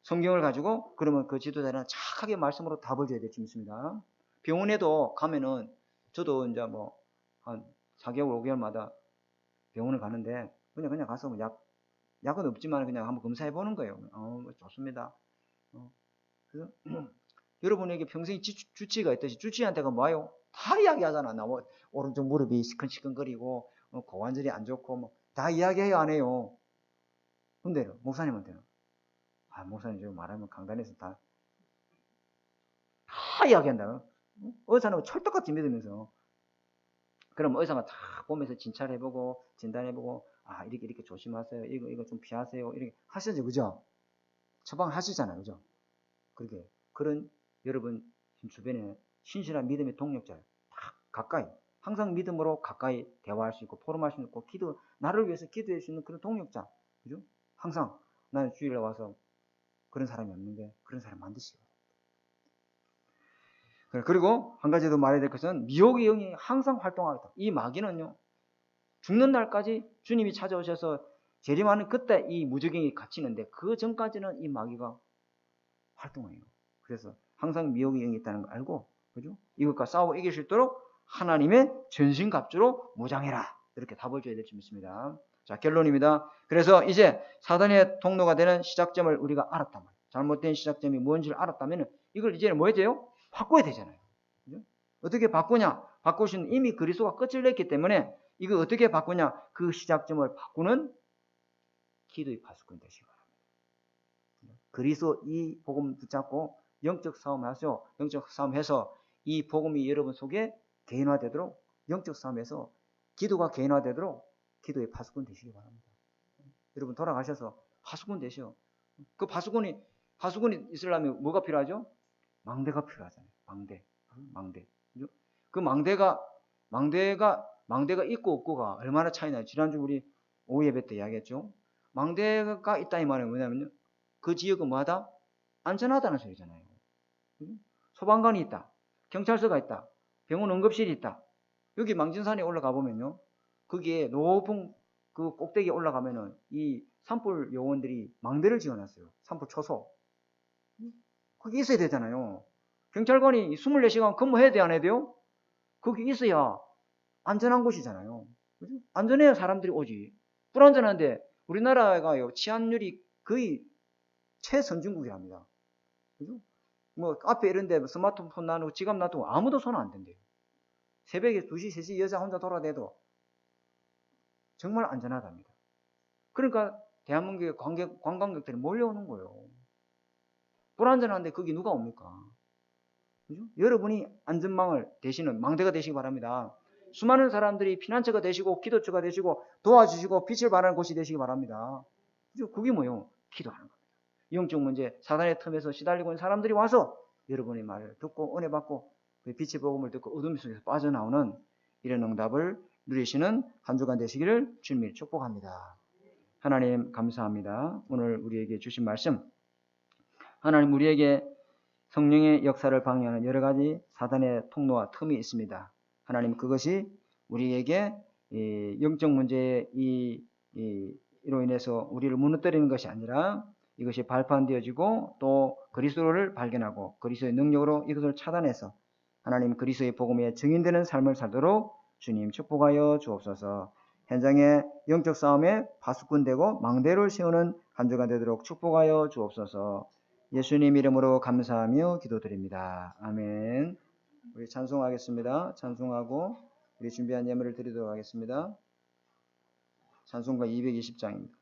성경을 가지고 그러면 그 지도자는 착하게 말씀으로 답을 줘야 될 줄 믿습니다. 병원에도 가면은 저도 이제 뭐 한 4개월, 5개월마다 병원을 가는데 그냥 가서 뭐 약은 없지만 그냥 한번 검사해 보는 거예요. 좋습니다. 그래서 여러분에게 평생 주치의가 있듯이 주치의한테가 뭐예요? 다 이야기하잖아. 나 뭐 오른쪽 무릎이 시큰시큰거리고 고관절이 안 좋고 뭐 다 이야기해요, 안 해요? 근데 목사님한테는 목사님 지금 말하면 강단에서 다 이야기한다. 의사는 철떡같이 믿으면서. 그럼 의사가 다 보면서 진찰해보고 진단해보고 이렇게 조심하세요. 이거 좀 피하세요. 이렇게 하시죠, 그죠? 처방하시잖아요, 그죠? 그렇게 그런 여러분 주변에 신실한 믿음의 동력자를 다 가까이, 항상 믿음으로 가까이 대화할 수 있고 포럼할 수 있고 나를 위해서 기도할 수 있는 그런 동력자, 그죠? 항상 나는 주일에 와서 그런 사람이 없는데 그런 사람 만드시고. 그리고 한 가지 더 말해야 될 것은 미혹의 영이 항상 활동하겠다. 이 마귀는요, 죽는 날까지 주님이 찾아오셔서 재림하는 그때 이 무적영이 갇히는데 그 전까지는 이 마귀가 활동해요. 그래서 항상 미혹의 영이 있다는 걸 알고, 그죠? 이것과 싸워 이길 수 있도록 하나님의 전신갑주로 무장해라. 이렇게 답을 줘야 될 줄 믿습니다. 자, 결론입니다. 그래서 이제 사단의 통로가 되는 시작점을 우리가 알았다면, 잘못된 시작점이 뭔지를 알았다면 이걸 이제는 뭐 해야 돼요? 바꿔야 되잖아요. 어떻게 바꾸냐? 바꿀 수 있는 이미 그리스도가 끝을 냈기 때문에 이거 어떻게 바꾸냐? 그 시작점을 바꾸는 기도의 파수꾼 되시기 바랍니다. 그리스도 이 복음 붙잡고 영적 싸움 하세요. 영적 싸움해서 이 복음이 여러분 속에 개인화되도록, 영적 싸움에서 기도가 개인화되도록 기도의 파수꾼 되시기 바랍니다. 여러분 돌아가셔서 파수꾼 되시오. 그 파수꾼이 있으려면 뭐가 필요하죠? 망대가 필요하잖아요. 망대. 그 망대가 있고 없고가 얼마나 차이나요? 지난주 우리 오후 예배 때 이야기했죠. 망대가 있다 이 말은 뭐냐면요. 그 지역은 뭐하다? 안전하다는 소리잖아요. 소방관이 있다. 경찰서가 있다. 병원 응급실이 있다. 여기 망진산에 올라가 보면요. 거기에 높은 그 꼭대기에 올라가면은 이 산불 요원들이 망대를 지어놨어요. 산불 초소. 거기 있어야 되잖아요. 경찰관이 24시간 근무해야 돼, 안 해야 돼요? 거기 있어야 안전한 곳이잖아요. 그죠? 안전해야 사람들이 오지. 불안전한데 우리나라가요, 치안율이 거의 최선진국이랍니다. 그죠? 뭐 앞에 이런데 스마트폰 놔두고 지갑 놔두고 아무도 손 안 댄대요. 새벽에 2시, 3시 여자 혼자 돌아다녀도 정말 안전하답니다. 그러니까 대한민국에 관광객들이 몰려오는 거예요. 불안전한데 거기 누가 옵니까? 그죠? 여러분이 안전망을 되시는 망대가 되시기 바랍니다. 수많은 사람들이 피난처가 되시고 기도처가 되시고 도와주시고 빛을 발하는 곳이 되시기 바랍니다. 그죠? 그게 뭐예요? 기도하는 겁니다. 영적 문제, 사단의 틈에서 시달리고 있는 사람들이 와서 여러분의 말을 듣고 은혜 받고 그 빛의 복음을 듣고 어둠 속에서 빠져나오는 이런 응답을 누리시는 한 주간 되시기를 주님이 축복합니다. 하나님 감사합니다. 오늘 우리에게 주신 말씀, 하나님 우리에게 성령의 역사를 방해하는 여러 가지 사단의 통로와 틈이 있습니다. 하나님 그것이 우리에게 영적 문제의 이로 인해서 우리를 무너뜨리는 것이 아니라 이것이 발판되어지고 또 그리스도를 발견하고 그리스도의 능력으로 이것을 차단해서 하나님 그리스도의 복음에 증인되는 삶을 살도록 주님 축복하여 주옵소서. 현장의 영적 싸움에 파수꾼 되고 망대를 세우는 한 주가 되도록 축복하여 주옵소서. 예수님 이름으로 감사하며 기도드립니다. 아멘. 우리 찬송하겠습니다. 찬송하고 우리 준비한 예물을 드리도록 하겠습니다. 찬송가 220장입니다.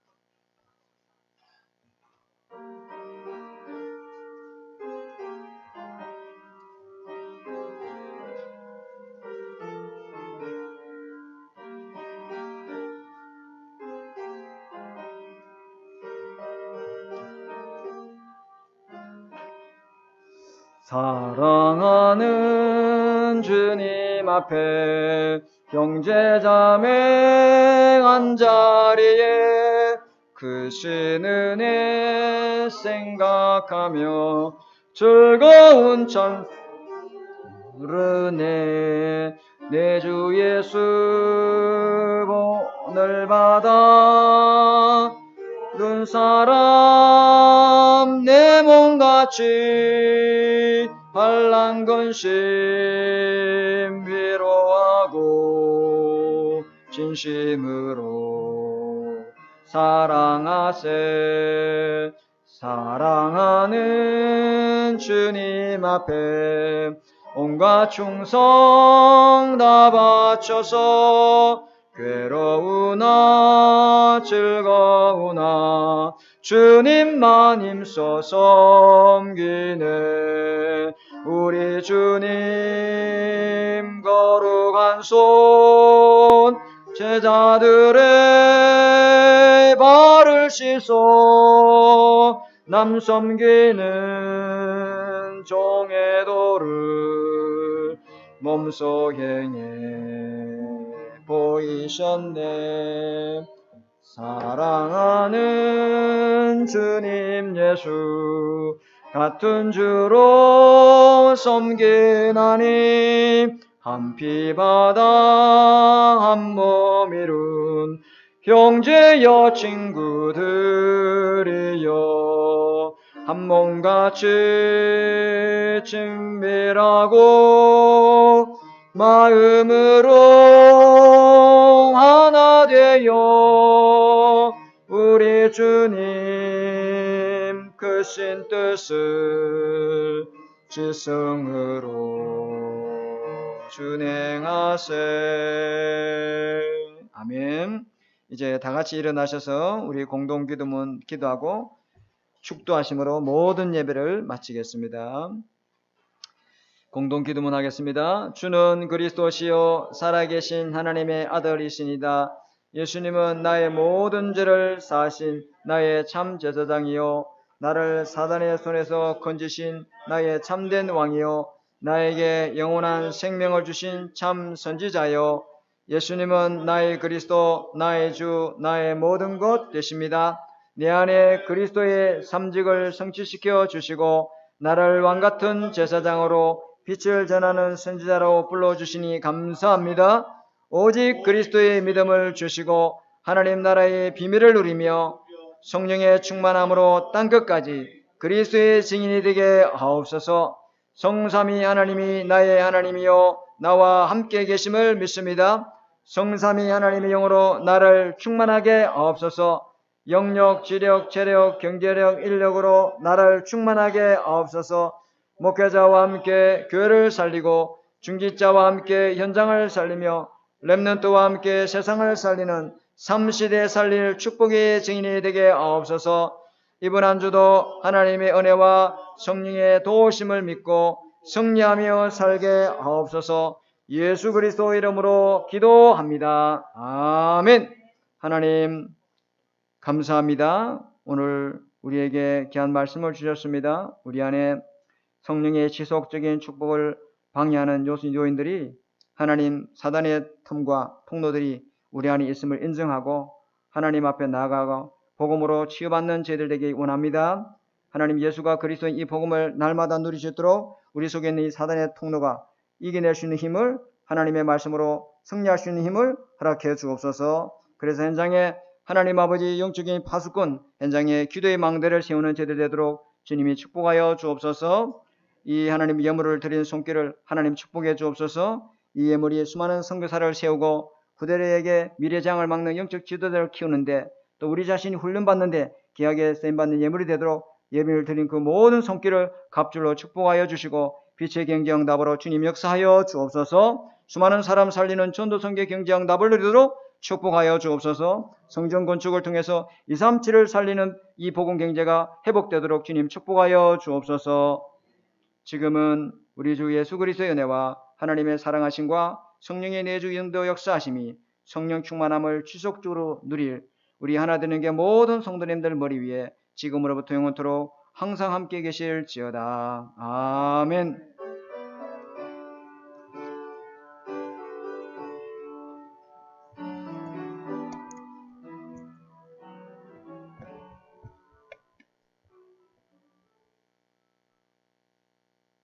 사랑하는 주님 앞에 형제자매 한자리에 크신 은혜 생각하며 즐거운 참 부르네. 내 주 예수 본을 받아 눈사람 내 몸같이 환난 근심 위로하고 진심으로 사랑하세. 사랑하는 주님 앞에 온갖 충성 다 바쳐서 괴로우나 즐거우나 주님만 힘써 섬기네. 우리 주님 거룩한 손 제자들의 발을 씻어 남 섬기는 종의 도를 몸소 행해 보이셨네. 사랑하는 주님 예수 같은 주로 섬기나니 한 피 바다 한 몸 이룬 형제여 친구들이여 한 몸같이 친밀하고 마음으로 하나 되어 우리 주님 크신 뜻을 지성으로 준행하세. 아멘. 이제 다 같이 일어나셔서 우리 공동 기도문 기도하고 축도하심으로 모든 예배를 마치겠습니다. 공동 기도문 하겠습니다. 주는 그리스도시요 살아계신 하나님의 아들이시니다. 예수님은 나의 모든 죄를 사하신 나의 참 제사장이요 나를 사단의 손에서 건지신 나의 참된 왕이요 나에게 영원한 생명을 주신 참 선지자요 예수님은 나의 그리스도, 나의 주, 나의 모든 것 되십니다. 내 안에 그리스도의 삼직을 성취시켜 주시고 나를 왕같은 제사장으로 빛을 전하는 선지자로 불러주시니 감사합니다. 오직 그리스도의 믿음을 주시고 하나님 나라의 비밀을 누리며 성령의 충만함으로 땅끝까지 그리스도의 증인이 되게 하옵소서. 성삼위 하나님이 나의 하나님이요 나와 함께 계심을 믿습니다. 성삼위 하나님의 영으로 나를 충만하게 하옵소서. 영력, 지력, 체력, 경제력, 인력으로 나를 충만하게 하옵소서. 목회자와 함께 교회를 살리고 중직자와 함께 현장을 살리며 렘넌트와 함께 세상을 살리는 3시대 살릴 축복의 증인이 되게 하옵소서. 이번 한 주도 하나님의 은혜와 성령의 도우심을 믿고 승리하며 살게 하옵소서. 예수 그리스도 이름으로 기도합니다. 아멘. 하나님 감사합니다. 오늘 우리에게 귀한 말씀을 주셨습니다. 우리 안에 성령의 지속적인 축복을 방해하는 요인들이 하나님 사단의 틈과 통로들이 우리 안에 있음을 인정하고 하나님 앞에 나아가고 복음으로 치유받는 저희들 되기 원합니다. 하나님 예수가 그리스도인 이 복음을 날마다 누릴 수 있도록 우리 속에 있는 이 사단의 통로가 이겨낼 수 있는 힘을 하나님의 말씀으로 승리할 수 있는 힘을 허락해 주옵소서. 그래서 현장에 하나님 아버지 영적인 파수꾼 현장에 기도의 망대를 세우는 저희들 되도록 주님이 축복하여 주옵소서. 이 하나님 예물을 드리는 손길을 하나님 축복해 주옵소서. 이 예물이 수많은 선교사를 세우고 후대들에게 미래장을 막는 영적 지도자를 키우는데 또 우리 자신이 훈련받는데 귀하게 쓰임받는 예물이 되도록 예배를 드린 그 모든 손길을 갑줄로 축복하여 주시고 빛의 경제응답으로 주님 역사하여 주옵소서. 수많은 사람 살리는 전도선교 경제응답을 누리도록 축복하여 주옵소서. 성전 건축을 통해서 237을 살리는 이 복음 경제가 회복되도록 주님 축복하여 주옵소서. 지금은 우리 주 예수 그리스도의 은혜와 하나님의 사랑하심과 성령의 내주 인도 역사하심이 성령 충만함을 지속적으로 누릴 우리 하나 되는 게 모든 성도님들 머리 위에 지금으로부터 영원토록 항상 함께 계실지어다. 아멘.